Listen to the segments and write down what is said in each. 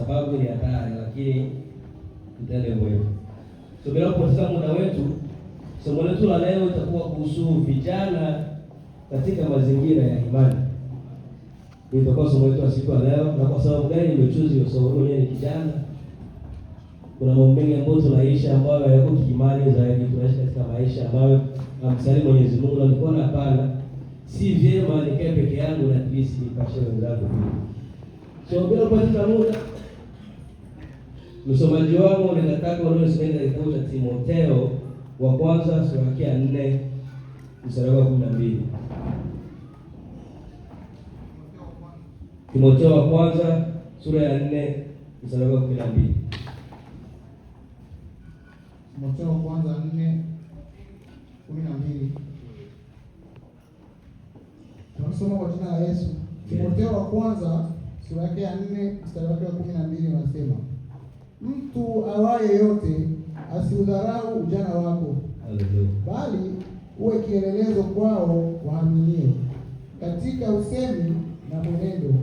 sababu ni hatari, lakini tutende hivyo. So bila kupoteza muda wetu, somo letu la leo litakuwa kuhusu vijana katika mazingira ya imani. Hii itakuwa somo letu la siku ya leo. Na kwa sababu gani nimechoose hiyo somo? Mwenyewe ni kijana. Kuna mambo mengi ambayo tunaishi ambayo hayako kiimani zaidi. Tunaishi katika maisha ambayo amsali Mwenyezi Mungu alikuwa na hapana. Si vyema nikae peke yangu na tulisi nipashe wenzangu. So bila kupoteza muda, msomaji wangu ninataka unaosoma kitabu cha Timotheo wa kwanza sura ya 4 mstari wa 12. Timotheo wa kwanza sura ya 4 mstari wa 12. Timotheo wa kwanza 4:12. Tunasoma kwa jina la Yesu. Timotheo wa kwanza sura ya 4 mstari wa 12 unasema, mtu awaye yote asiudharau ujana wako, bali uwe kielelezo kwao waaminio katika usemi na mwenendo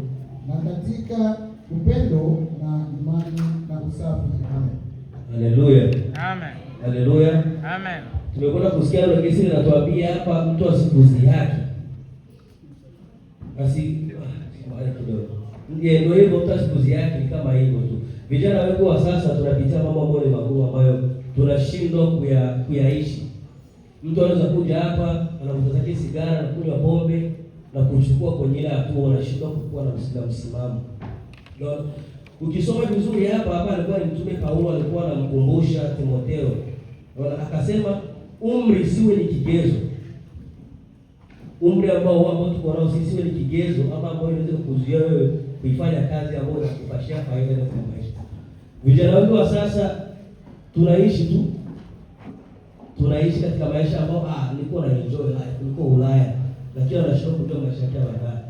na katika upendo na imani na usafi. Amen. Haleluya. Amen. Haleluya. Amen. Tumekwenda kusikia neno kesi linatuambia hapa mtu asikudhihaki. Kidogo. Ndio hivyo, mtu asikudhihaki ni kama hivyo tu. Vijana wengi wa sasa tunapitia mambo ambayo ni magumu ambayo tunashindwa kuyaishi. Mtu anaweza kuja hapa anavuta sigara na kunywa pombe na kuchukua kwenye ile hatua, unashindwa kuwa na msimamo. Ndio ukisoma vizuri hapa alikuwa ni Mtume Paulo alikuwa anamkumbusha Timotheo. Akasema umri siwe ni kigezo. Umri ambao tuko nao sisi siwe ni kigezo ambao inaweza kukuzuia wewe kuifanya kazi ambayo inakupashia faida katika maisha. Vijana wengi wa sasa tunaishi katika maisha ambao nilikuwa na enjoy life, nilikuwa Ulaya, lakini anashindwa kujua maisha yake ya baadaye.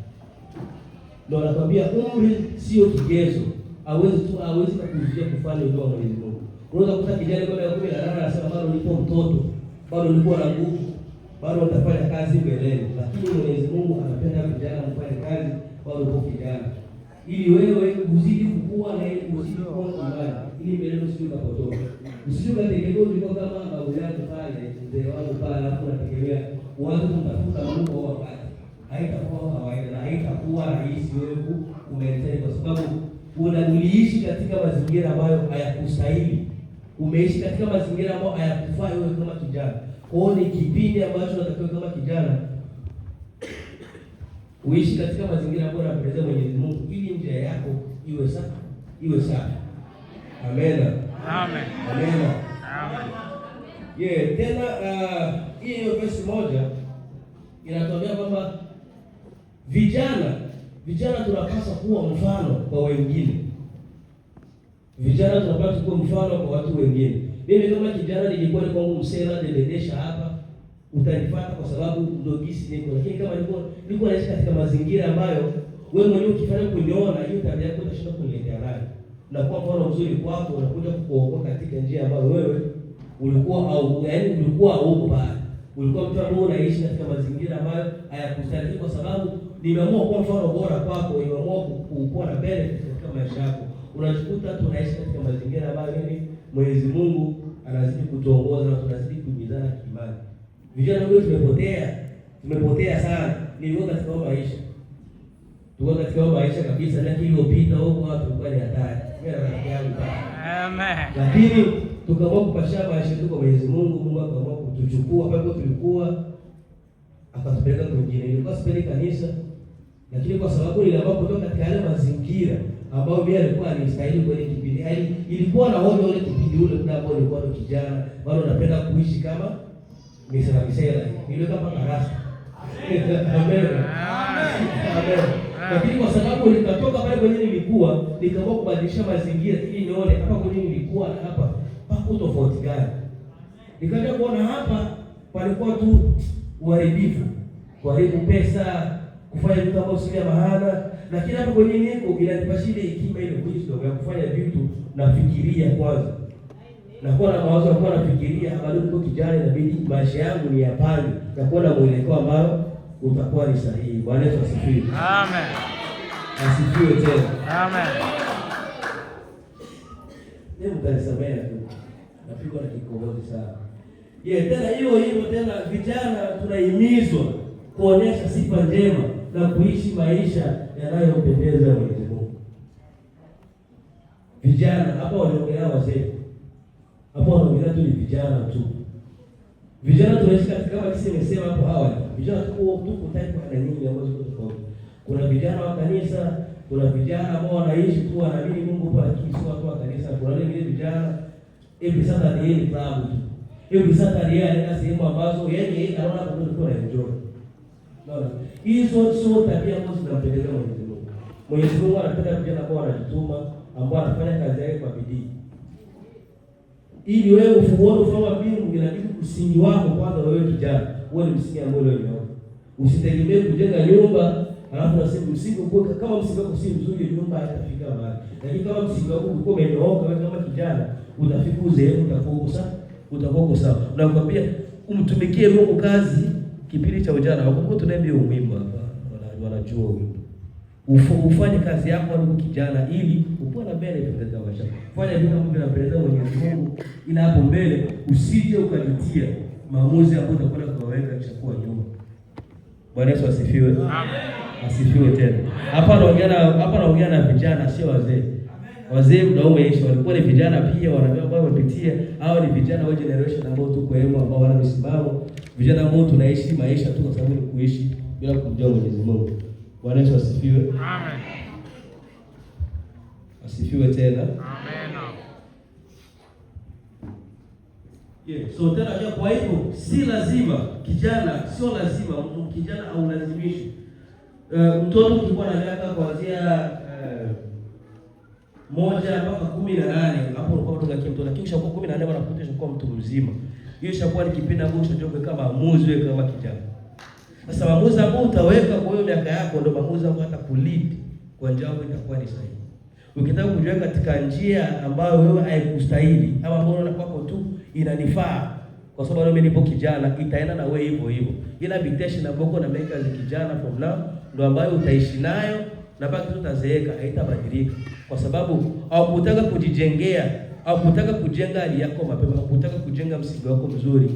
Ndio anakuambia umri sio kigezo. Hawezi kukuzuia kufanya ndoa na Mwenyezi Mungu. Unaweza kukuta kijana kama 18 anasema bado nipo mtoto, bado nilikuwa na nguvu, bado nitafanya kazi mbeleni. Lakini Mwenyezi Mungu anapenda vijana mfanye kazi bado uko kijana, ili wewe uzidi kukua na uzidi kuwa imani, ili mbele usije ukapotoka. Usije ukategemea ulikuwa kama babu yako pale, mzee wangu pale, alafu unategemea uanze kumtafuta Mungu kwa wakati. Haitakuwa kawaida na haitakuwa rahisi wewe kumeleta, kwa sababu uliishi katika mazingira ambayo hayakustahili. Umeishi katika mazingira ambayo hayakufaa wewe kama kijana. Kwa hiyo ni kipindi ambacho unatakiwa kama kijana uishi katika mazingira ambayo yanapendeza Mwenyezi Mungu, ili njia yako iwe safi. Amen. Amen. Amen. Amen. Tena hiyo verse moja inatuambia kwamba vijana tunapaswa kuwa mfano kwa wengine. Vijana tunapaswa kuwa mfano kwa watu wengine. Mimi kama kijana nilikuwa ni kwangu msela nilendesha hapa, utanifuata kwa sababu ndio gisi niko. Lakini kama nilikuwa naishi katika mazingira ambayo wewe mwenyewe ukifanya kuniona, hiyo tabia yako utashinda kuniletea nayo. Na kwa mfano mzuri kwako, unakuja kukuokoa katika njia ambayo wewe ulikuwa huko pale. Ulikuwa mtu ambaye unaishi katika mazingira ambayo hayakustahili, kwa sababu nimeamua kuwa mfano bora kwako, nimeamua kukuwa na benefit katika maisha yako. Unajikuta tunaishi katika mazingira ambayo Mwenyezi Mungu anazidi kutuongoza na tunazidi kuimizana kiimani. Vijana wengi tumepotea sana. Nilikuwa katika maisha. Tulikuwa katika maisha kabisa, lakini iliyopita huko watu walikuwa ni hatari. Mimi na rafiki yangu pale. Amen. Lakini tukaamua kupasha maisha yetu kwa Mwenyezi Mungu. Mungu akaamua kutuchukua pale tulikuwa, akatupeleka kwingine. Nilikuwa sipendi kanisa, lakini kwa sababu niliamua kutoka katika yale mazingira ambao mimi alikuwa anistahili kwenye kipindi. Yaani ilikuwa na hoja ile kipindi ule muda ambao nilikuwa ndo kijana, bado napenda kuishi kama misera. Nilikuwa kama darasa. Amen. Amen. Lakini kwa sababu nikatoka pale kwenye nilikuwa, nikaamua kubadilisha mazingira ili nione hapa kwenye nilikuwa na hapa pako tofauti gani. Nikaja kuona hapa palikuwa tu uharibifu, kuharibu pesa, kufanya vitu ambavyo si vya maana. Lakini hapa kwenye niko inanipashia hekima ile wisdom ya kufanya vitu nafikiria kwanza. Na kuwa na mawazo ya kuwa nafikiria bado niko kijana, inabidi maisha yangu ni yapani na kuwa na mwelekeo ambao utakuwa ni sahihi. Bwana Yesu asifiwe. Amen. Asifiwe tena. Amen. utanisamehe tu. Napigwa na kikohozi sana. Tena hiyo tena vijana tunahimizwa kuonesha sifa njema na kuishi maisha yanayompendeza Mwenyezi Mungu. Vijana hapa wanaongelea wazee. Hapa wanaongelea tu ni vijana tu. Vijana tunaishi katika kama kisi nimesema hapo awali. Vijana tuko type ya nyingi ambazo ziko tofauti. Kuna vijana wa kanisa, kuna vijana ambao wanaishi tu wanaamini Mungu kwa lakini sio watu wa kanisa. Kuna wale vijana hivi sasa ni ile klabu tu. Hivi sasa ni yeye sehemu ambazo yeye anaona kuna mtu anaenjoy. Naona. Hizo sio tabia ambazo zinampendeza Mwenyezi Mungu. Mwenyezi Mungu anapenda vijana ambao wanajituma, ambao wanafanya kazi yake kwa bidii. Ili wewe ufuone ufalme wa mbingu inabidi msingi wako kwanza wewe kijana. Wewe ni msingi ambao wewe unaona. Usitegemee kujenga nyumba, alafu unasema msingi uko kama msingi wako si mzuri nyumba haitafika mahali. Lakini kama msingi wako uko umenyooka wewe kama kijana, utafika uzee utakuwa sawa. Nakwambia umtumikie Mungu kazi kipindi cha ujana. Wakumbuka tunaambia wimbo hapa. Wanajua wimbo. Ufanye kazi yako wewe kijana ili uwe na benefit za maisha. Fanya vitu ambavyo vinapendeza Mwenyezi Mungu ili hapo mbele usije ukajitia maamuzi ambayo utakwenda kuwaweka kishakuwa nyuma. Bwana Yesu asifiwe. Amen. Asifiwe tena. Hapa naongea na vijana sio wazee. Wazee ndio umeishi walikuwa ni vijana pia wanabeba wamepitia hao ni vijana wa generation ambao tuko hemo ambao wana msimamo. Vijana ambao tunaishi maisha tu kwa sababu ni kuishi bila kumjua Mwenyezi Mungu. Bwana Yesu asifiwe. Amen. Asifiwe tena. Amen. So tena kwa hivyo si lazima kijana, sio lazima kijana au lazimishi. Mtoto ukikuwa na miaka kuanzia 1 mpaka 18 hapo unakuwa mtoto mtoto, lakini ukishakuwa 18 wanakuta ushakuwa mtu mzima. Hiyo ishakuwa ni kipindi ambacho unajua kama maamuzi wewe kama kijana. Sasa maamuzi ambayo utaweka kwa hiyo miaka yako ndio maamuzi ambayo hata kulead kwa njia yako itakuwa ni sahihi. Ukitaka kujiweka katika njia ambayo wewe haikustahili ama ambayo unaona kwako tu inanifaa kwa sababu mimi nipo kijana, itaenda na wewe hivyo hivyo. Ila meditation ambayo na make as kijana from now ndio ambayo utaishi nayo na baki tutazeeka, haitabadilika kwa sababu au kutaka kujijengea au kutaka kujenga hali yako mapema, au kutaka kujenga msingi wako mzuri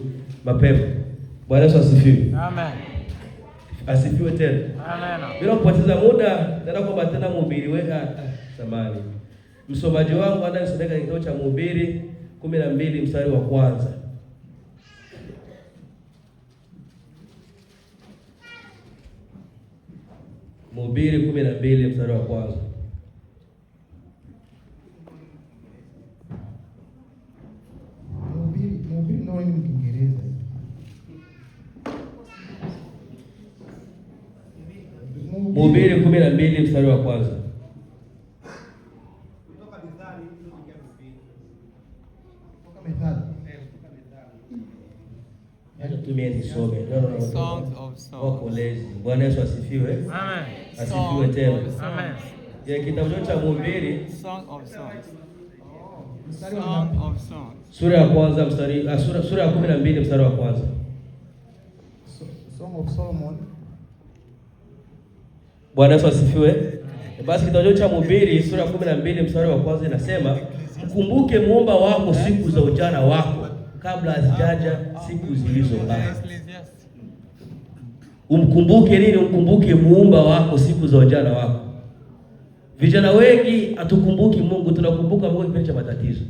mapema. Bwana Yesu asifiwe. Amen. Asifiwe tena. Amen. Bila kupoteza muda, nataka kwamba tena Mhubiri samani. Msomaji wangu hata nisomeka kitabu cha Mhubiri 12 mstari wa kwanza. Mhubiri 12 mstari wa kwanza. Mhubiri ndio ni Kiingereza. Mhubiri 12 mstari wa kwanza. Kutoka Mithali hizo ni Mhubiri. Kutoka Mithali. Hata tumie nisome. Songs of Songs. Bwana Yesu asifiwe. Amen. Asifiwe tena. Amen. Ya kitabu cha Mhubiri Song of Songs. Song of Songs. Sura ya kwanza mstari sura ya 12 mstari wa kwanza. Song of Solomon. Bwana Yesu asifiwe. Basi kitabu cha Mhubiri sura ya 12 mstari wa kwanza inasema, mkumbuke muumba wako siku za ujana wako kabla hazijaja siku zilizo mbaya. Umkumbuke nini? Umkumbuke muumba wako siku za ujana wako. Vijana wengi hatukumbuki Mungu, tunakumbuka Mungu kipindi cha matatizo.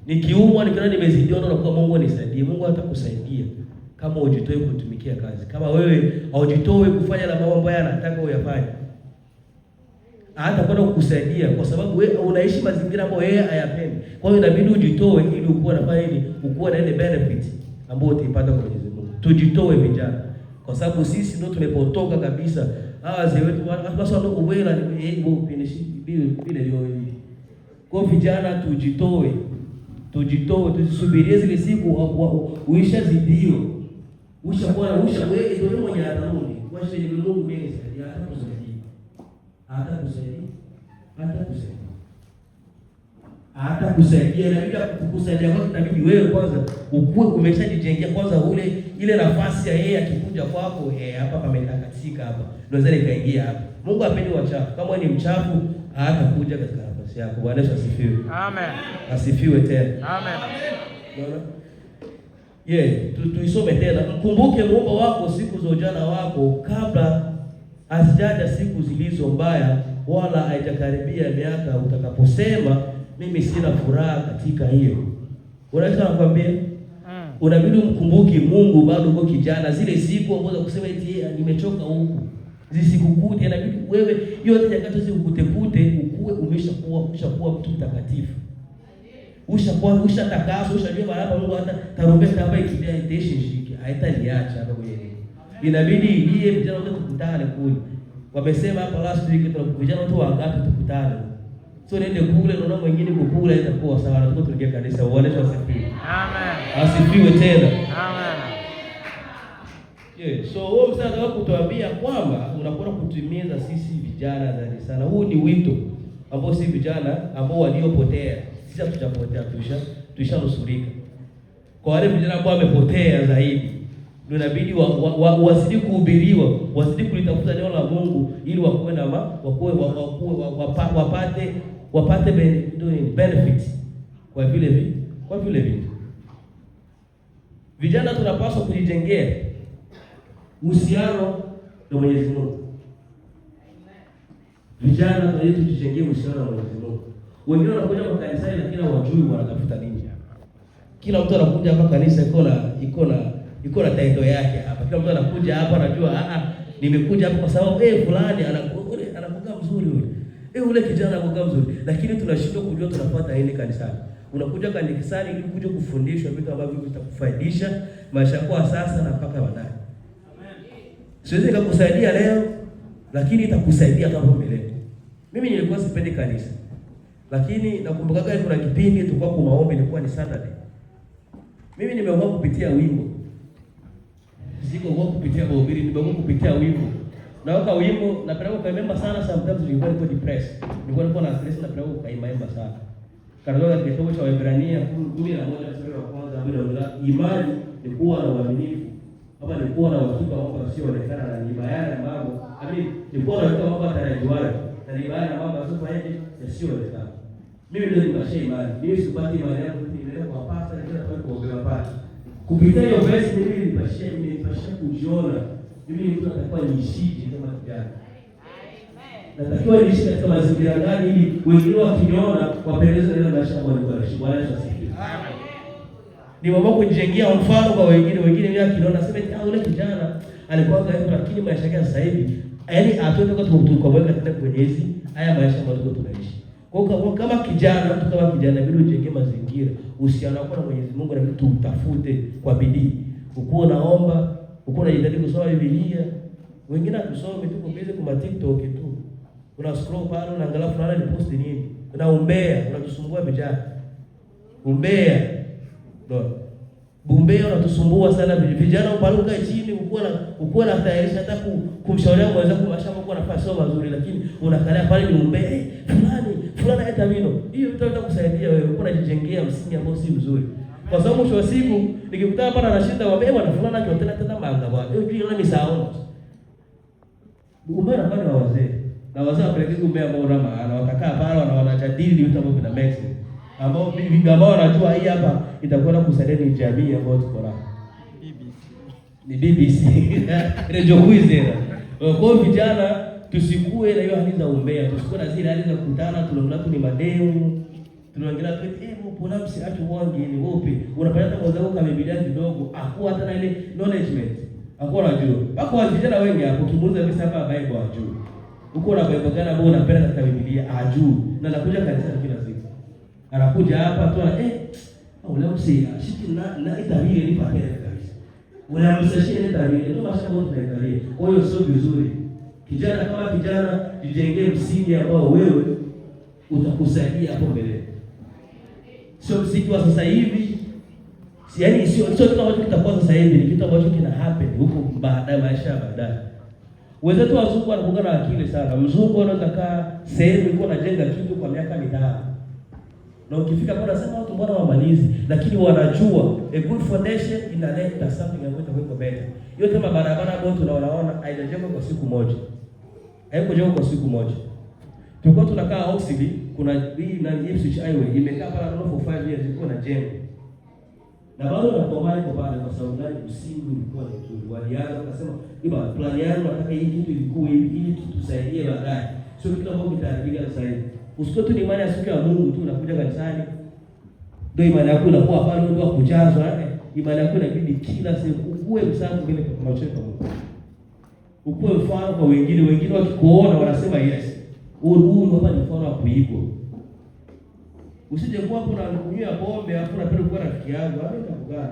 Nikiumwa, nikiona nimezidiwa, na kwa Mungu nisaidie. Mungu atakusaidia kama ujitoe kutumikia kazi. Kama wewe haujitoe kufanya na mambo ambayo anataka uyafanye, hata kwenda kukusaidia kwa sababu wewe unaishi mazingira ambayo yeye hayapendi. Kwa hiyo inabidi ujitoe ili ukuwe na faida, ukuwe na ile benefit ambayo utaipata kwa Mwenyezi Mungu. Tujitoe vijana, kwa sababu sisi ndio tumepotoka kabisa. Hawa wazee wetu basi ndio ubwela ni finishi bila hiyo. Kwa vijana tujitoe, tusisubirie zile siku uisha zidio. Ushakuwa wewe ndio mwenye atarudi. Kwa shida ni Mungu mwenyewe atakusaidia na bila kukusaidia kwa inabidi wewe kwanza ukue umeshajijengea kwanza ile nafasi ya yeye akikuja kwako hapa pametakatika hapa ndio zile kaingia hapa. Mungu hapendi wachafu. Kama ni mchafu hatakuja katika nafasi yako. Bwana Yesu asifiwe. Amen. Asifiwe tena. Amen. Unaona? Tuisome tena. Mkumbuke Muumba wako siku za ujana wako, kabla hazijaja siku zilizo mbaya, wala haitakaribia miaka utakaposema mimi sina furaha katika hiyo. Unaweza nakwambia? Unabidi umkumbuke Mungu bado uko kijana. Zile siku ambazo kusema eti nimechoka huku, zisikukute. Inabidi wewe yote nyakati zikukute, ukue umeshakuwa mtu mtakatifu. Ushatakaswa, ushajua hapa Mungu hata tarumbeta hapa ikibia intention shiki, haitaniacha hapa kwenye. Inabidi ilie vijana wote tukutane kule. Wamesema hapa last week vijana wote wangapi tukutane. So nende kule na mwingine kukula itakuwa sawa, na tuko kanisa. Bwana Yesu asifiwe. Amen. Asifiwe tena. Amen. So wewe msasa wako kutuambia kwamba unakwenda kutimiza sisi vijana zaidi sana. Huu ni wito ambao si vijana ambao waliopotea. Sisi hatujapotea, tulishanusurika. Kwa wale vijana ambao wamepotea zaidi, ndio inabidi wazidi kuhubiriwa, wazidi kulitafuta neno la Mungu ili wakuwe na wapate benefits kwa vile vitu. Vijana tunapaswa kujijengea uhusiano na Mwenyezi Mungu. Vijana tunataka tujijengee uhusiano na Mwenyezi Mungu. Wengine wanakuja kwa kanisa lakini hawajui wanatafuta nini. Kila mtu anakuja hapa kanisa iko na title yake hapa. Kila mtu anakuja hapa anajua nimekuja hapa kwa sababu fulani anakuwa mzuri yule. Ule kijana anakuwa mzuri, lakini tunashindwa kujua tunafuata nini kanisani. Unakuja kanisani ili kuja kufundishwa vitu ambavyo vitakufaidisha maisha yako sasa na mpaka baadaye. Siwezi kukusaidia leo, lakini itakusaidia hapo mbele. Mimi nilikuwa sipendi kanisa, lakini nakumbuka kuna kipindi tulikuwa kwa maombi, ilikuwa ni Saturday. Mimi nimeamua kupitia wimbo. Siko kupitia mahubiri, nimeamua kupitia wimbo. Na waka wimbo napenda kuimba sana, sometimes nilikuwa niko depressed. Nilikuwa na stress, napenda kuimba sana. Katika kitabu cha Waebrania 11 mstari wa kwanza bila imani ni kuwa na uaminifu. Hapa ni kuwa na uhakika wa mambo yasiyoonekana, na ni bayana ya mambo. Ni kuwa na uhakika wa mambo yatarajiwayo, na ni bayana ya mambo yasiyoonekana. Mimi ndio nimeshia imani. Mimi sipati imani yangu niendelee kwa pasta, niendelee kuombea pasta. Kupitia hiyo verse mimi nimepashia kujiona. Mimi ni mtu atakuwa niishije kama kijana. Natakiwa niishi katika mazingira gani ili wengine wakiniona wapendezwe na maisha yangu waliyoishi. Bwana Yesu asifiwe. Amen. Ni mambo kujengea mfano kwa wengine mimi akiniona sema ule kijana alikuwa dhaifu, lakini maisha yake sasa hivi atotoka tukaweka tena kwenye hizi haya maisha ambayo tunaishi. Kwa kama kijana, mtu kama kijana bila ujenge mazingira, uhusiano wako na Mwenyezi Mungu na vitu utafute kwa bidii. Uko naomba, uko unajitahidi kusoma Biblia. Wengine kusoma tu kubeze kwa TikTok tu. Una scroll pale unaangalia fulani ni post nini. Unaombea, unatusumbua vijana. Umbea. Ndio. Bumbea unatusumbua sana vijana, uparuka chini uko na tayarisha hata kumshauria mwenzako mashamba kwa nafasi sio mazuri, lakini unakalia pale ni umbea fulani hata mino. Hiyo itakusaidia wewe uko unajijengea msingi ambao si mzuri. Kwa sababu mwisho wa siku nikikutana hapa na nashinda wabeba na fulani akiotena tena manga bwana. Hiyo pia ni misao. Umbea nafanya na wazee. Na wazee wapeleke umbea ambao una maana, watakaa pale wanajadili vitu ambavyo vina make sense. Ambao wanajua hii hapa itakwenda kusaidia ni jamii ambayo tuko nayo. Ni BBC. Radio Kwizera. Kwa vijana tusikue na hiyo hali za umbea, tusikue na zile hali za kukutana tunaona tu ni mademu. Tunaongelea tu mbona msiache wangi ni wapi? Unapata kwa sababu kama Biblia kidogo, hakuwa hata na ile knowledgement. Hakuwa anajua. Wako vijana wengi hapo kimuuza Biblia hapa Bible ajui. Uko na Bible gani ambao unapenda katika Biblia ajui. Na anakuja kanisa kila siku. Anakuja hapa tu ule msia shiki na itabiri ni pakele kabisa. Ule msia ni itabiri ndio mashamba yote tunaangalia. Kwa hiyo sio vizuri. Kijana kama kijana jijengee msingi ambao wewe utakusaidia hapo mbele. Sio msingi wa sasa hivi. Yaani sio kitu ambacho kitakuwa sasa hivi, ni kitu ambacho kina happen huko baadaye, maisha ya baadaye. Wenzetu wazungu wanakuwa na akili sana. Mzungu anaweza kaa sehemu iko anajenga kitu kwa miaka 5. Na ukifika kwa nasema watu mbona wamalizi, lakini wanajua a good foundation inaleta something ambayo itakuwa better. Yote kama barabara ambayo tunaona haijajengwa kwa siku moja. Haikujengwa kwa siku moja. Tulikuwa tunakaa Oxley, kuna hii na Ipswich Highway imekaa pale for 5 years iko na jengo. Na bado nakomai kwa pale kwa sababu gani? Msingi ulikuwa ni mzuri. Walianza wakasema, "Iba plan yangu nataka hii kitu ilikuwa hivi ili tusaidie baadaye." Sio kitu ambacho kitaharibika sasa hivi. Usikote ni imani ya siku ya Mungu tu unakuja kanisani. Ndio imani yako inakuwa pale ndio kujazwa. Imani yako inabidi kila siku ukue msafu mbele kwa macho ya Mungu. Ukue mfano kwa wengine, wengine wakikuona wanasema yes. Huyu hapa ni mfano wa kuigwa. Usije kuwa hapo na kunywa pombe hapo na pale kwa rafiki yangu, hapo itakugaa.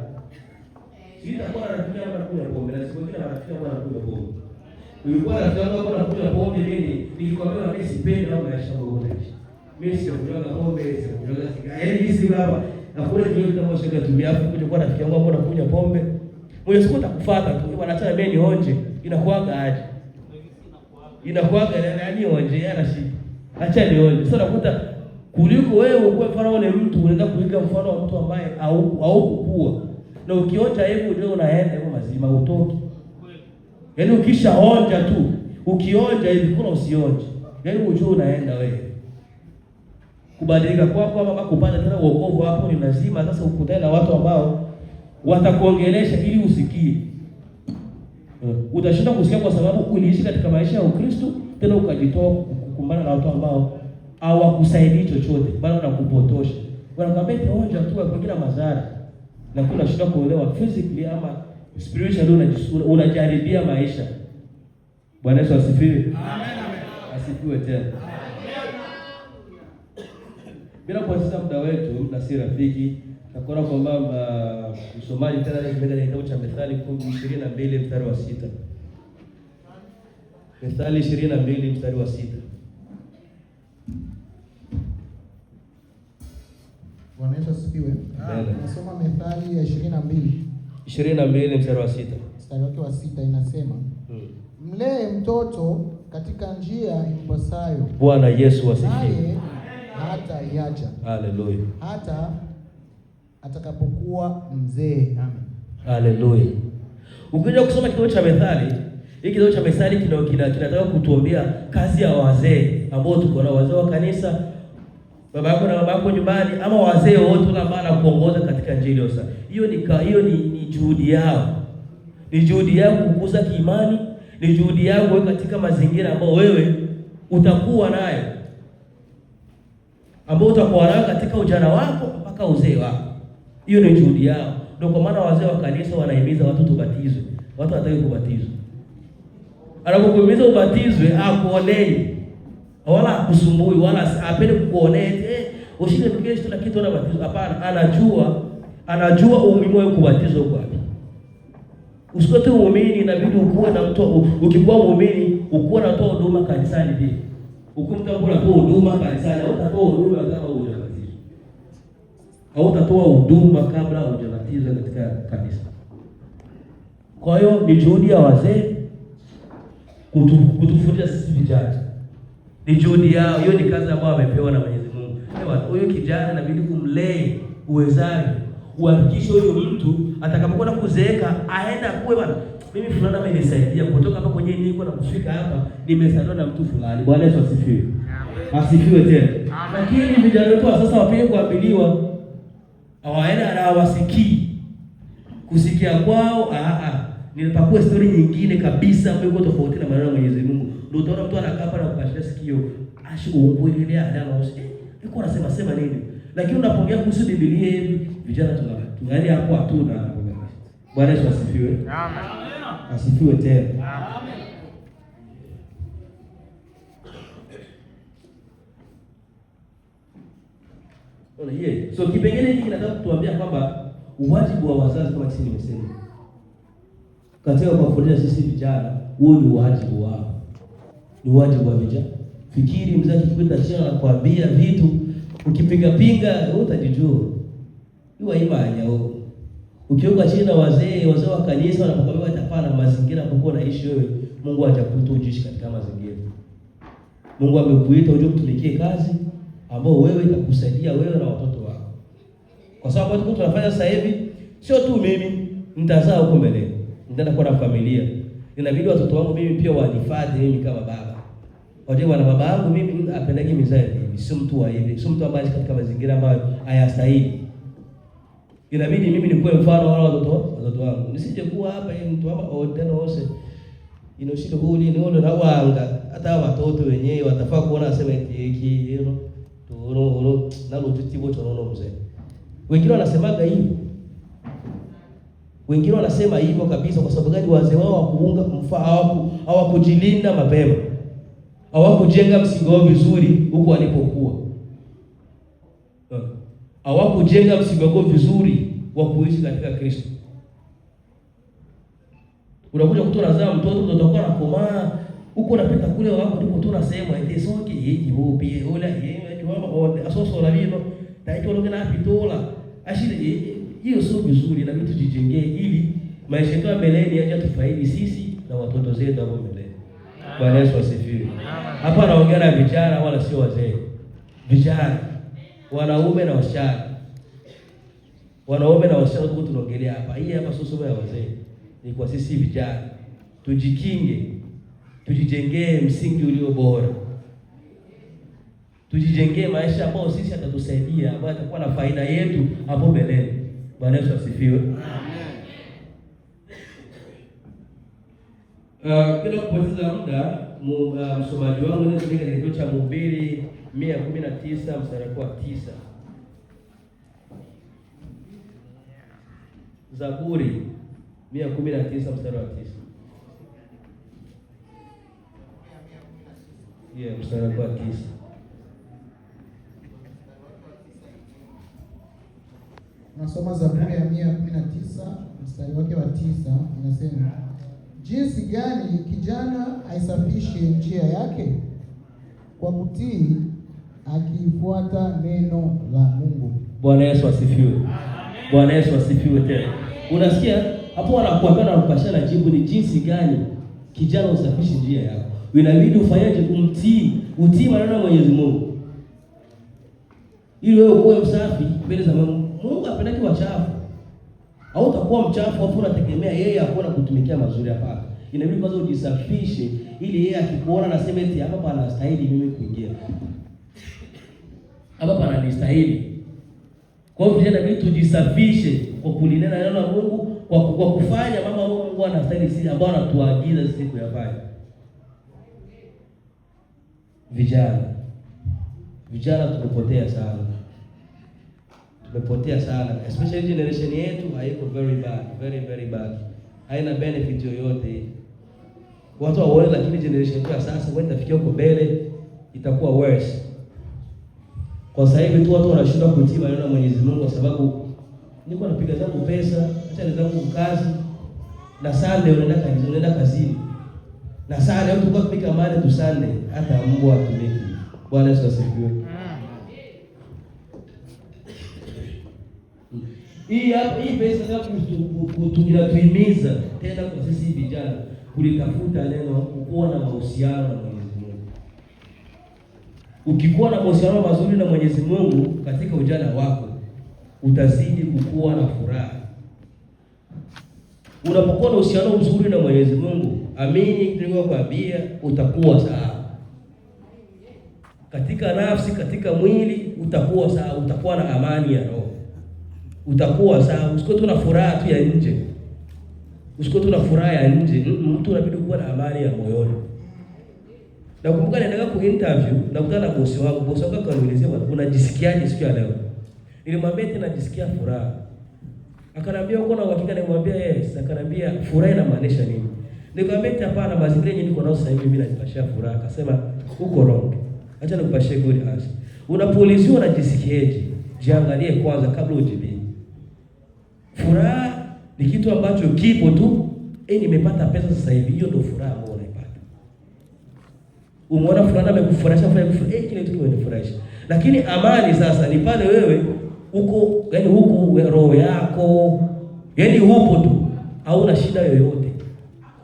Sitakuwa rafiki yangu anakunywa pombe, na siku nyingine rafiki yangu anakunywa pombe. Ulikuwa rafiki yangu hapo anakunywa pombe nini? Nilikwambia mimi sipendi au maisha bora. Mimi sikunywa pombe, sikunywa sigara. Yaani hizi baba, na kule ndio kama shaka tumia hapo kuja kwa rafiki yangu hapo anakunywa pombe. Mwenye siku utakufuata tu, bwana acha mimi nionje. Inakuaga aje? Inakuaga nani onje yana shida. Acha nionje. Sasa unakuta kuliko wewe ukuwe mfano wale mtu unaenda kuiga mfano wa mtu ambaye haukukua. Na ukionja hivyo ndio unaenda hivyo mazima utoki. Yaani ukishaonja tu, ukionja hivi kuna usionje. Yaani ujue unaenda wewe. Kubadilika kwako ama kupata tena wokovu hapo ni lazima sasa ukutane na watu ambao watakuongelesha ili usikie. Utashinda kusikia kwa sababu uliishi katika maisha ya Ukristo tena ukajitoa kukumbana na watu ambao hawakusaidii chochote bali wanakupotosha. Wanakuambia onja tu kwa kila madhara. Na kuna shida kuelewa physically ama spiritually unajaribia maisha. Bwana Yesu asifiwe. Amen. Asifiwe tena. Bila kupoteza muda wetu na si rafiki, nakuona kwamba msomaji tena ni kitabu cha Methali 22 mstari wa 6. Methali 22 mstari wa 6. Bwana Yesu asifiwe. Nasoma Methali ya 22 mstari wa 6. Mstari wake wa 6 inasema, Mlee mtoto katika njia impasayo. Bwana Yesu asifiwe. Naye hata iacha. Haleluya. Hata atakapokuwa mzee. Amen. Haleluya. Ukija kusoma kitabu cha Methali, hiki kitabu cha Methali kinataka kutuambia kazi ya wazee ambao tuko na wazee wa kanisa, baba yako na mama yako nyumbani ama wazee wote wala maana kuongoza katika njia ile sasa. Hiyo ni juhudi yao. Ni juhudi yao kukuza kiimani, ni juhudi yao kuweka katika mazingira ambayo wewe utakuwa nayo. Ambao utakuwa nayo katika ujana wako mpaka uzee wako. Hiyo ni juhudi yao. Ndio kwa maana wazee wa kanisa wanahimiza watu tubatizwe. Watu wataki kubatizwa. Anapokuhimiza ubatizwe akuonei. Wala akusumbui wala apende kukuonea ushinde mkesho na kitu anabatizwa. Hapana, anajua umuhimu wa kubatizwa kwa wapi. Usikote muumini inabidi ukuwe na mtu, ukikuwa muumini ukuwe na mtu huduma kanisani pia. Ukumta kuna toa huduma kanisani, utatoa huduma kama hujabatizwa. Au utatoa huduma kabla hujabatizwa katika kanisa. Kwa hiyo ni juhudi ya wazee kutufundisha sisi vijana. Ni juhudi yao, hiyo ni kazi ambayo wamepewa na Mwenyezi Mungu. Huyo kijana inabidi kumlee uwezavyo. Uhakikishe huyo mtu atakapokwenda kuzeeka aenda kuwe bwana, mimi fulani amenisaidia kutoka hapa kwenye niko na kufika hapa, nimesaidiwa na mtu fulani. Bwana Yesu asifiwe. Asifiwe tena. Lakini vijana wetu sasa wapige kuambiliwa, hawaenda na hawasikii. Kusikia kwao nilipakua story nyingine kabisa ambayo iko tofauti na maneno ya Mwenyezi Mungu. Ndio utaona mtu anakaa hapa na kukashia sikio, uongoelea adama yuko anasema sema nini? Lakini unapongea kuhusu Biblia hivi, vijana tungali hapo hatuna. Bwana Yesu asifiwe. Amen. Asifiwe tena. Amen. So kipengele hiki kinataka kutuambia kwamba uwajibu wa wazazi kama sisi nimesema. Katika kuwafundisha sisi vijana, huo ni wajibu wao. Ni wajibu wa vijana. Fikiri mzazi akikuita chini na kuambia vitu, ukipiga pinga utajijua. Hiyo imani yao. Ukiunga chini na wazee wa kanisa wanapokuambia itafana mazingira ambapo unaishi wewe, Mungu hajakuita ujishi katika mazingira. Mungu amekuita uje kutumikie kazi ambao wewe itakusaidia wewe na watoto wako. Kwa sababu watu tunafanya sasa hivi sio tu mimi nitazaa huko mbele. Nitaenda kwa na familia. Inabidi watoto wangu mimi pia wanifadhi mimi kama baba. Wajua bwana, baba yangu mimi apendagi mizaa hivi, sio mtu wa hivi, sio mtu ambaye katika mazingira ambayo hayastahili. Inabidi mimi nikuwe mfano wala watoto wangu. Nisije kuwa hapa yeye mtu ama tena wose inoshika huli ni ono na wanga. Hata watoto wenyewe watafaa kuona asema hiki toro na lojitibo tonono mzee. Wengine wanasemaga hivyo. Wengine wanasema hivyo kabisa kwa sababu gani? Wazee wao wakuunga hawakujilinda mapema. Hawakujenga msingi wao vizuri huko walipokuwa. Hawakujenga msingi wao vizuri wa kuishi katika Kristo. Unakuja kutoa mtoto utakuwa nakomaa huko unapita kule wako ndipo tunasema eti soki hiki hupi ola yeye wao asoso la vino taiko lugha na pitola ashili hiyo sio vizuri, na vitu tujijengee ili maisha yetu mbeleni yaje tufaidi sisi na watoto zetu hapo mbele. Bwana Yesu asifiwe. Hapa naongea na vijana wala sio wazee. Vijana, wanaume na wasichana. Wanaume na wasichana tuko tunaongelea hapa. Hii hapa sio somo ya wazee. Ni kwa sisi vijana. Tujikinge. Tujijengee msingi ulio bora. Tujijengee maisha ambayo sisi atatusaidia, ambayo atakuwa na faida yetu hapo mbele. Bwana Yesu asifiwe. Bila kupoteza muda, msomaji wangu ni katika kitabu cha Mhubiri 119 mstari wa 9. Zaburi 119 mstari wa 9. Mstari wa 9. Nasoma Zaburi ya 119 mstari wake wa 9, inasema, jinsi gani kijana aisafishe njia yake kwa kutii akifuata neno la Mungu. Bwana Yesu asifiwe. Bwana Yesu asifiwe tena. Unasikia hapo wanakuambia na kupashana jibu ni jinsi gani kijana usafishe njia yako. Inabidi ufanyaje? Utii maneno ya Mwenyezi Mungu. Ili wewe uwe msafi mbele za Mungu. Mungu apendaki wachafu. Au utakuwa mchafu hapo unategemea yeye akona kutumikia mazuri hapa. Inabidi kwanza ujisafishe ili yeye akikuona na sema eti hapa pana stahili mimi kuingia. Hapa pana nistahili. Kwa hivyo inabidi tujisafishe kwa kulinena neno la Mungu, kwa kufanya mambo ambayo Mungu anastahili sisi ambao anatuagiza sisi kuyafanya. Vijana tumepotea sana. Tumepotea sana. Especially generation yetu haiko very bad. Haina benefit yoyote. Watu waone, lakini generation yetu sasa wewe itafikia huko mbele itakuwa worse. Kwa sasa hivi tu watu wanashinda kutii maneno ya Mwenyezi Mungu kwa sababu niko napiga zangu pesa, acha nizangu kazi. Na Sunday unaenda kazini. Na Sunday mtu kwa kupika mali tu Sunday hata mbwa atumiki. Bwana Yesu asifiwe. Hii pesa za kutuhimiza tena kwa sisi vijana kulitafuta neno, kuwa na mahusiano na Mwenyezi Mungu. Ukikuwa na mahusiano mazuri na Mwenyezi Mungu katika ujana wako, utazidi kukua na furaha. Unapokuwa na uhusiano mzuri na Mwenyezi Mungu, amini niliyokuambia, utakuwa sawa. Katika nafsi, katika mwili utakuwa sawa, utakuwa na amani ya roho. Utakuwa sawa, usiko tu na furaha tu ya nje. Usiko tu na furaha ya nje, mtu unabidi kuwa na amani ya moyoni. Na kumbuka nilienda ku interview na kukutana na bosi wangu. Bosi wangu akaniuliza, unajisikiaje siku ya leo? Nilimwambia tena najisikia furaha. Akaniambia uko na uhakika? Nilimwambia yes. Akaniambia furaha inamaanisha nini? Nikamwambia hapana, mazingira yenyewe niko nao sasa hivi mimi najipashia furaha. Akasema uko wrong. Acha nikupashie good answer. Unapoulizwa unajisikiaje? Jiangalie kwanza kabla ujibu. Furaha ni kitu ambacho kipo tu, nimepata pesa sasa hivi, hiyo ndio furaha ambayo unaipata. Umeona fulana amekufurahisha, kile kitu kinafurahisha. Lakini amani sasa ni pale wewe uko, yani huko roho yako, yani upo tu, hauna shida yoyote.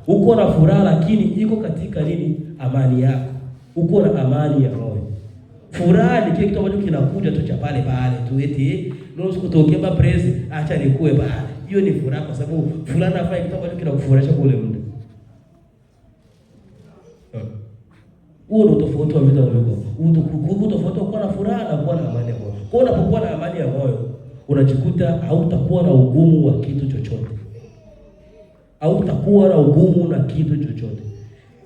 Uko na furaha lakini iko katika nini? Amani yako. Uko na amani ya roho. Furaha ni kile kitu ambacho kinakuja tu cha pale tu, eti nusu kutokea praise, acha nikue pale. Hiyo ni furaha kwa sababu fulana afanye kitu ambacho kinakufurahisha kwa ule muda. Huo ndio tofauti wa vitu ambavyo tofauti kuwa na furaha na kuwa na amani ya moyo. Kwa unapokuwa na amani ya moyo, unajikuta hautakuwa na ugumu wa kitu chochote. Hautakuwa na ugumu na kitu chochote.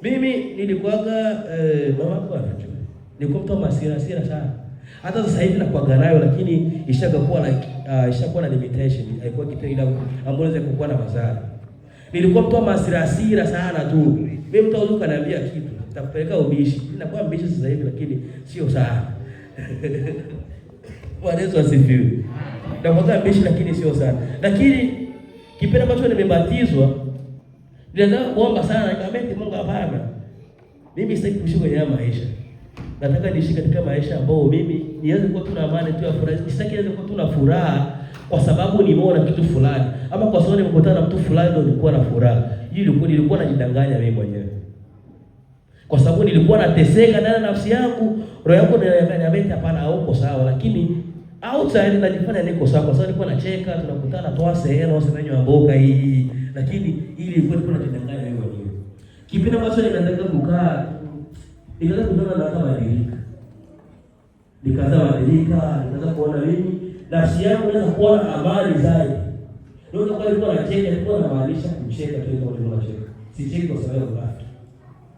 Mimi nilikuwaga mama kwa anajua. Nilikuwa mtu masira sana. Hata sasa hivi nakuwa nayo, lakini ishakuwa na limitation. Haikuwa kitu ile ambayo inaweza kuwa na madhara. Nilikuwa mtu masira sana tu. Mimi mtu anaweza kaniambia kitu, nitakupeleka ubishi. Ninakuwa mbishi sasa hivi, lakini sio sana. Bwana Yesu asifiwe. Nakuwa mbishi lakini sio sana. Lakini kipindi ambacho nimebatizwa, nilianza kuomba sana, nikamwambia Mungu, hapana. Mimi sitaki kuishi kwenye maisha. Nataka niishi katika maisha ambayo mimi niweze kuwa tu na amani tu ya furaha. Sitaki niweze kuwa tu na furaha kwa sababu nimeona kitu fulani, ama kwa sababu nimekutana na mtu fulani ndio nilikuwa na furaha. Nilikuwa najidanganya mimi mwenyewe. Kwa sababu nilikuwa nateseka ndani ya nafsi yangu, roho yangu inaniambia hapana, hauko sawa, lakini outside najifanya niko sawa kwa sababu nilikuwa nacheka, tunakutana toa sehemu au semenyo ya mboga hii, lakini ilikuwa najidanganya mimi mwenyewe. Kipindi ambacho ninaanza kukaa, nikaanza kuona na kama badilika. Nikaanza kuona mimi nafsi yangu inaanza kuwa na amani zaidi. Ndio kwa nilikuwa nacheka, nilikuwa namaanisha kucheka tu kwa nini nacheka. Sicheki kwa sababu ya watu.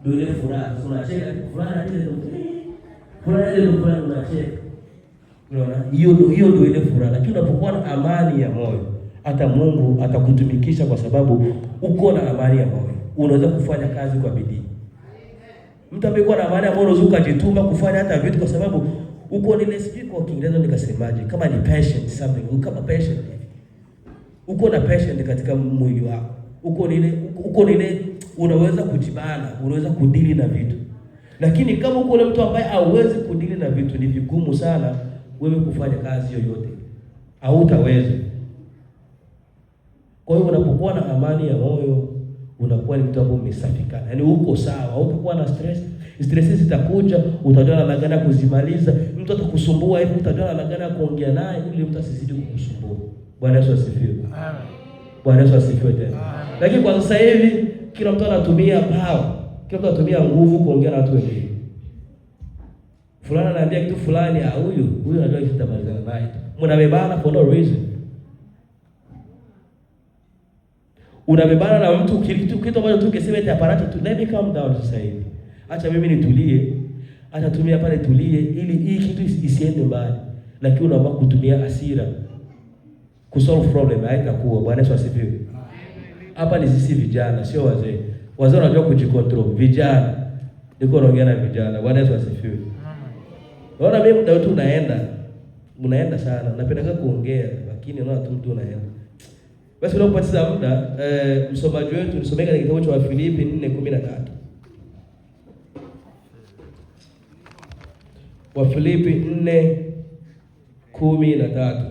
Ndio ile furaha, unacheka furaha ile ndio. Furaha ile ndio unacheka. Unaona? Hiyo ndio ile furaha. Lakini unapokuwa na amani ya moyo, hata Mungu atakutumikisha kwa sababu uko na amani ya moyo. Unaweza kufanya kazi kwa bidii. Mtu ambaye uko na amani ya moyo unaweza kujituma kufanya hata vitu kwa sababu uko ile speak kwa Kiingereza nikasemaje, kama ni passion something, kama passion. Uko na passion katika mwili wako. Uko ile unaweza kujibana, unaweza kudili na vitu. Lakini kama uko ule mtu ambaye hauwezi kudili na vitu, ni vigumu sana wewe kufanya kazi yoyote. Hautaweza. Kwa hiyo unapokuwa na amani ya moyo, unakuwa ni mtu ambaye umesafikana. Yaani uko sawa, hautakuwa na stress. Stress zitakuja, utajua namna gani kuzimaliza. Mtu atakusumbua hivi, utajua namna gani kuongea naye ili mtu asizidi kukusumbua. Bwana Yesu asifiwe. Amen. Bwana Yesu asifiwe tena. Lakini kwa sasa hivi kila mtu anatumia power. Kila mtu anatumia nguvu kuongea na watu wengine. Fulana anaambia kitu fulani, huyu anajua kitamalizana naye. Mnabebana for no reason. Unabebana na mtu kitu ambacho tu ukisema eti aparato tu, let me calm down sasa hivi. Acha mimi nitulie. Acha tumia pale tulie ili hii kitu isiende mbali. Lakini unaamua kutumia hasira kusolve problem, haitakuwa. Bwana Yesu asifiwe. Hapa ni sisi vijana, sio wazee. Wazee wanajua kujicontrol. Vijana niko naongea na vijana. Bwana Yesu asifiwe. Naona mimi muda wote unaenda sana. Napenda kuongea lakini unaona tu mtu unaenda. Basi leo kupata muda, msomaji wetu nisomeka katika kitabu cha Wafilipi 4:13. Wafilipi 4:13.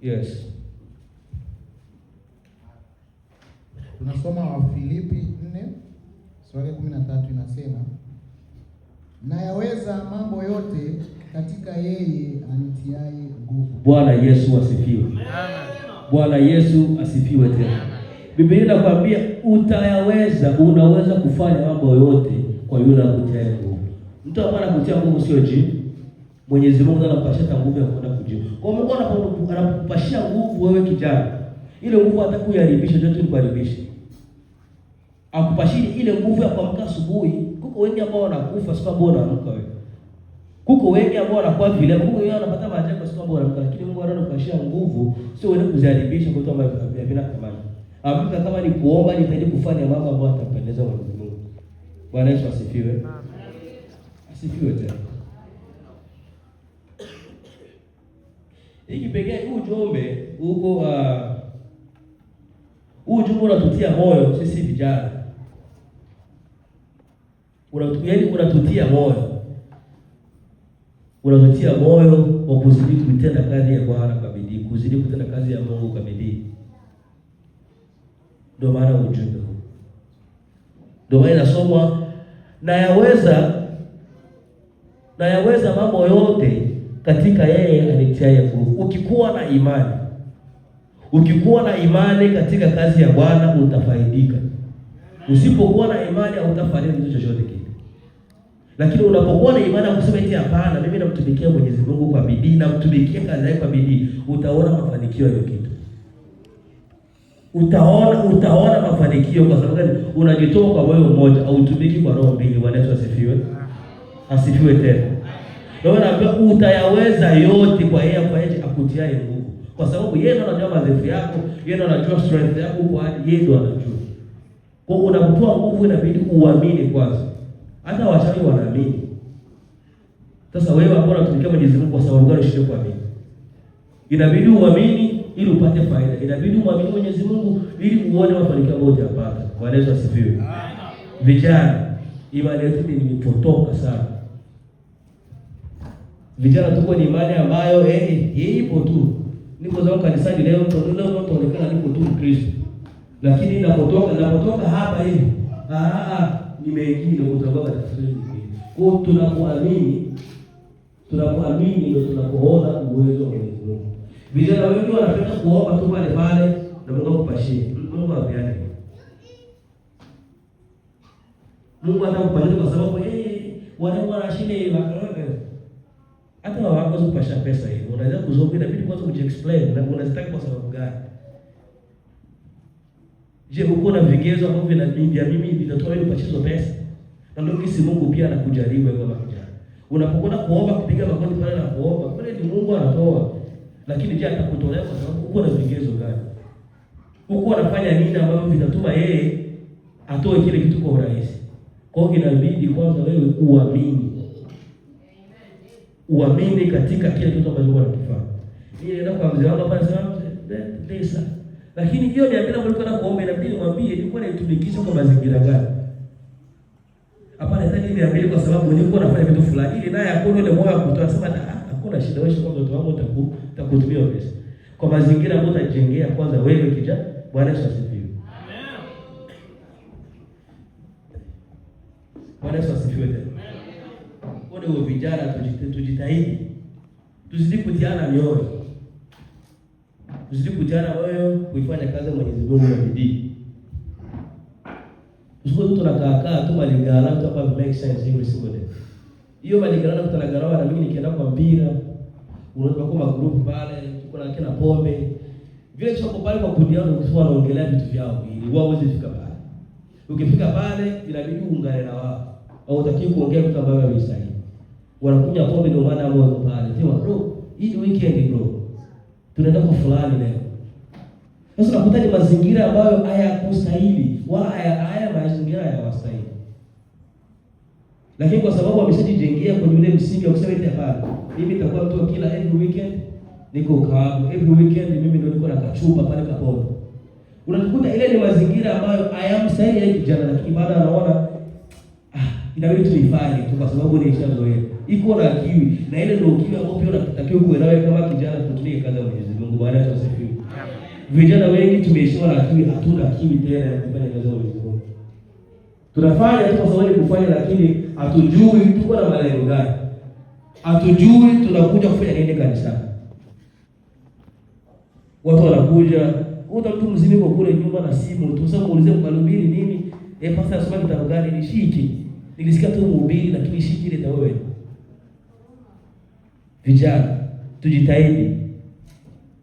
Yes. Tunasoma Wafilipi 4:13 inasema, na yaweza mambo yote katika yeye anitiaye nguvu. Bwana Yesu asifiwe. Amen. Bwana Yesu asifiwe tena. Biblia inakwambia unaweza kufanya mambo yote kwa yule anayekutia nguvu. Mtu ambaye anakutia nguvu sio jini. Mwenyezi Mungu anapasha nguvu ya kwenda kujibu. Kwa Mungu anapopashia nguvu wewe kijana, ile nguvu hatakuharibisha yote ni kuharibisha. Akupashini ile nguvu ya kuamka asubuhi. Kuko wengi ambao wanakufa sababu wanaamka wewe. Kuko wengi ambao wanakuwa vile, Mungu yeye anapata maajabu kwa sababu wanaamka, lakini Mungu anakupashia nguvu sio wewe kuziharibisha kwa sababu havina thamani. Amka kama ni kuomba, nitaje kufanya mambo ambayo atapendeza Mungu. Bwana Yesu asifiwe. Amen. Asifiwe tena. Hiki pekee ujumbe uko ujumbe unatutia moyo sisi vijana. Unatutia moyo. Unatutia moyo wa kuzidi kutenda kazi ya Bwana kwa bidii, kuzidi kutenda kazi ya Mungu kwa bidii. Ndio maana ujumbe huu. Ndio maana inasomwa na yaweza mambo yote katika yeye anitiaye nguvu. Ukikuwa na imani katika kazi ya Bwana utafaidika. Usipokuwa na imani hautafanya kitu chochote kile. Lakini unapokuwa na imani ya kusema eti hapana, mimi namtumikia Mwenyezi Mungu kwa bidii, namtumikia kazi yake kwa bidii, utaona mafanikio ya kitu. Utaona mafanikio kwa sababu gani? Unajitoa kwa moyo mmoja, au utumiki kwa roho mbili. Bwana Yesu asifiwe. Asifiwe tena. Ndio naambia utayaweza yote kwa yeye ambaye akutiaye nguvu. Kwa sababu yeye ndo anajua madhaifu yako, yeye ndo anajua strength yako, kwa yeye ndo anajua. Kwa unapotoa nguvu inabidi uamini kwanza. Hata wachawi wanaamini. Sasa wewe ambao unatumikia Mwenyezi Mungu kwa sababu gani ushinde kuamini? Inabidi uamini ili upate faida. Inabidi uamini Mwenyezi Mungu ili uone mafanikio ambayo utayapata. Bwana Yesu asifiwe. Vijana, imani yetu imepotoka sana. Vijana tuko ni imani ambayo ipo tu. Niko zao kanisani leo tunaonekana niko tu Mkristo. Lakini ninapotoka hapa hivi, nimeingia kutoka katika nyingine. Kwa tunapoamini ndio tunapoona uwezo wa Mwenyezi Mungu. Vijana wengi wanapenda kuomba tu pale na Mungu akupashie. Mungu apeane. Mungu atakupatia kwa sababu wanashinde hivi. Hata wako kupasha pesa hiyo. Unaweza kuzomba inabidi kwanza ujiexplain na unazitaka kwa sababu gani? Je, uko na vigezo ambavyo vinaniambia mimi nitatoa wewe kupachizo pesa? Na ndio kisi Mungu pia anakujaribu wewe kama kijana. Unapokwenda kuomba kupiga magoti pale na kuomba, kwani ni Mungu anatoa. Lakini je, atakutolea kwa sababu uko na vigezo gani? Uko unafanya nini ambavyo vitatuma yeye atoe kile kitu kwa urahisi? Kwa hiyo inabidi kwanza wewe uamini katika kile kitu ambacho unakifanya. Yeye ndio kwa mzee wangu pale sema pesa. Lakini hiyo ni ambia mlikuwa kuomba inabidi mwambie ilikuwa inatumikisha kwa mazingira gani? Hapana tani niambie kwa sababu nilikuwa nafanya vitu fulani ili naye akone ile moyo wa kutoa sema hakuna shida wewe kwa mtoto wangu utakutumia pesa. Kwa mazingira ambayo utajengea kwanza wewe kijana. Bwana Yesu asifiwe. Amen. Bwana Yesu asifiwe tena. Kwa hiyo vijana tujitahidi. Tuzidi kutiana mioyo. Tuzidi kutiana moyo kuifanya kazi ya Mwenyezi Mungu kwa bidii. Usiko tu tunakaa tu maligala tu hapa make sense every single day. Hiyo maligala tunagarawa na mimi nikienda kwa mpira, unaona kwa group pale, tuko na kina pombe. Vile choko pale kwa kundi yao ndio wanaongelea vitu vyao ili wao waweze kufika pale. Ukifika pale inabidi uungane na wao. Au utakiwa kuongea vitu ambavyo havistahili. Wanakunywa pombe ndio maana wao wako pale. Sema bro, hii weekend bro. Tunaenda kwa fulani leo. Sasa unakuta ni mazingira ambayo hayakustahili, wala haya mazingira hayawastahili. Lakini kwa sababu wameshajijengea kwenye ule msingi wa kusema eti hapana, mimi nitakuwa mtu kila every weekend niko klabu, every weekend mimi ndio niko na kachupa pale kapombe. Unakuta ile ni mazingira ambayo hayamstahili yeye kijana, lakini baada anaona inabidi tuifanye tu kwa sababu ni ishazoea. Iko na akili na ile ndio ukimya ambao pia unatakiwa kuwe nawe kama kijana kutumia kazi ya Mwenyezi Mungu. Bwana Yesu asifiwe. Vijana wengi tumeishiwa na akili, hatuna akili tena ya kufanya kazi ya Mwenyezi Mungu. Tunafanya tu kwa sababu ni kufanya, lakini hatujui tuko na malengo gani. Hatujui tunakuja kufanya nini kanisani. Watu wanakuja, mtu mzima yuko kule nyuma na simu, tu sasa muulize mbalubiri nini? Pastor anasema kitabu gani ni shiki. Nilisikia tu mhubiri lakini shiki ile tawewe. Vijana,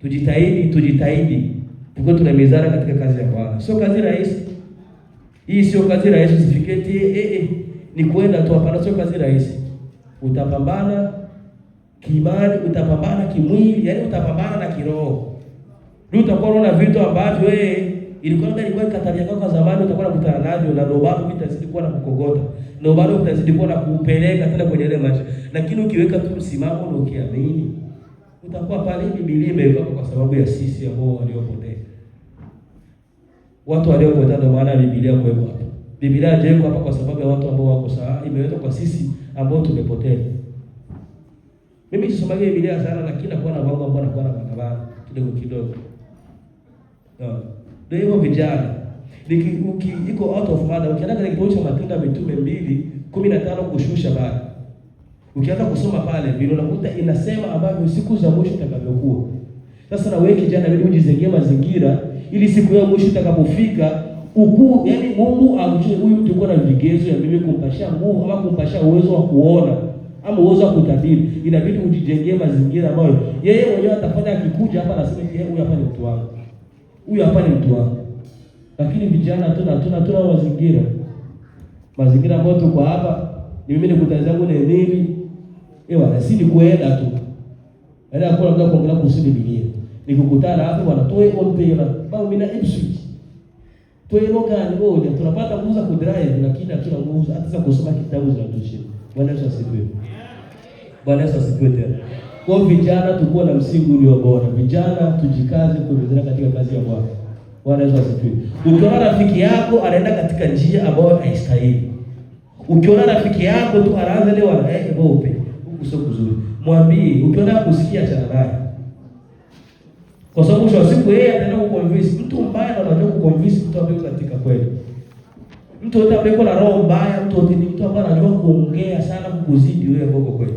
tujitahidi. Tuko tunamezana katika kazi ya Bwana. Sio kazi rahisi. Hii sio kazi rahisi usifiketi ni kwenda tu hapana, sio kazi rahisi. Utapambana kiimani, utapambana kimwili, yani utapambana na kiroho. Ndio utakuwa unaona vitu ambavyo ilikuwa katalia kwa zamani utakuwa unakutana navyo na ndio bado vitazidi kuwa na kukogota. Ndio bado utazidi kuwa na kupeleka tena kwenye ile maisha. Lakini ukiweka tu msimamo na ukiamini, utakuwa pale. Biblia imewekwa kwa sababu ya sisi ambao waliopotea. Watu waliopotea ndio maana Biblia imewekwa hapa. Biblia imewekwa hapa kwa sababu ya watu ambao wako sawa, imewekwa kwa sisi ambao tumepotea. Mimi sisomaje Biblia sana lakini nakuwa na wangu ambao nakuwa na makabana kidogo. Ndio vijana. Iko out of mother. Ukianza kwenye kitabu cha Matendo ya Mitume 2:15 kushusha bado. Ukianza kusoma pale vile unakuta inasema ambavyo siku za mwisho itakavyokuwa. Sasa na wewe kijana wewe ujizengee mazingira ili siku ya mwisho itakapofika Yaani Mungu amjue huyu mtu yuko na vigezo ya mimi kumpashia nguvu ama kumpashia uwezo wa kuona ama uwezo wa kutabiri. Inabidi ujijengee mazingira ambayo yeye mwenyewe atafanya, akikuja hapa anasema huyu hapa ni mtu wangu. Huyu hapa ni mtu wangu. Lakini vijana hatuna mazingira ambayo tuko hapa ni mimi nikutazama zangu ni nini? Si ni kuenda tu. Yaani hakuna mtu kuongelea kuhusu Biblia. Nikukutana hapo bwana toe ompe na bao mimi na Ipswich. Toe gani ngoja tunapata kuuza ku drive lakini hatuna nguvu hata za kusoma kitabu zinatosha. Bwana Yesu asifiwe. Bwana Yesu asifiwe tena. Kwa vijana tukua na msingi ulio bora. Vijana tujikaze kuendelea katika kazi ya Bwana. Bwana Yesu asifiwe. Ukiona rafiki yako anaenda katika njia ambayo haistahili. Ukiona rafiki yako tu anaanza leo bope, huku sio kuzuri. Mwambie, ukiona usikia achana naye. Kwa sababu kwa siku yeye ataenda kuconvince mtu mbaya, na anajua kuconvince mtu ambaye katika kweli. Mtu yote ambaye yuko na roho mbaya, mtu yote ni mtu ambaye anajua kuongea sana kukuzidi wewe ambao uko kweli.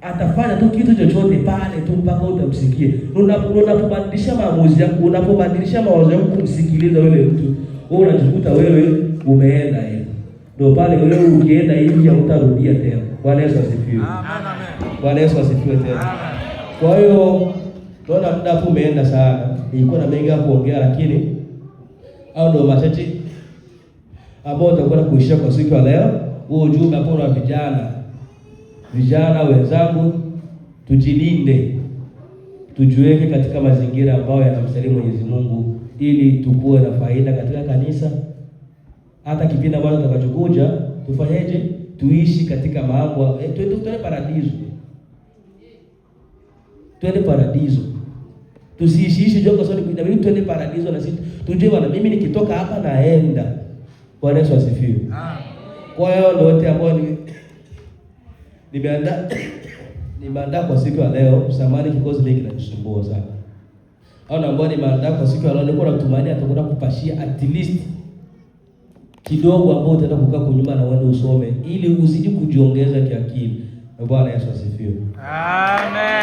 Atafanya tu kitu chochote pale tu mpaka utamsikie. Unapobadilisha maamuzi yako, unapobadilisha mawazo yako kumsikiliza yule mtu, wewe unajikuta wewe umeenda hivi. Ndio pale wewe ukienda hivi hautarudia tena. Bwana Yesu asifiwe. Amen. Bwana Yesu asifiwe tena. Amen. Kwa hiyo naona muda hapo umeenda sana. Nilikuwa na mengi ya kuongea lakini au ndio machache ambao tutakwenda kuishia kwa siku ya leo. Huo ujumbe hapo na vijana wenzangu, tujilinde. Tujiweke katika mazingira ambayo yanamsalimu Mwenyezi Mungu ili tukue na faida katika kanisa. Hata kipindi ambacho tutakachokuja tufanyeje? Tuishi katika mambo twende paradiso. Twende paradiso. Tusiishi kwa sababu inabidi twende paradiso na sisi tujue bwana mimi nikitoka hapa naenda. Bwana Yesu asifiwe. Kwa hiyo ndio wote ambao nimeandaa kwa siku ya leo, samani kikozi hiki kinanisumbua sana. Au na ambao nimeandaa kwa siku ya leo niko natumaini atakwenda kupashia at least kidogo ambao utaenda kukaa kunyuma na uende usome ili uzidi kujiongeza kiakili. Bwana Yesu asifiwe. Amen.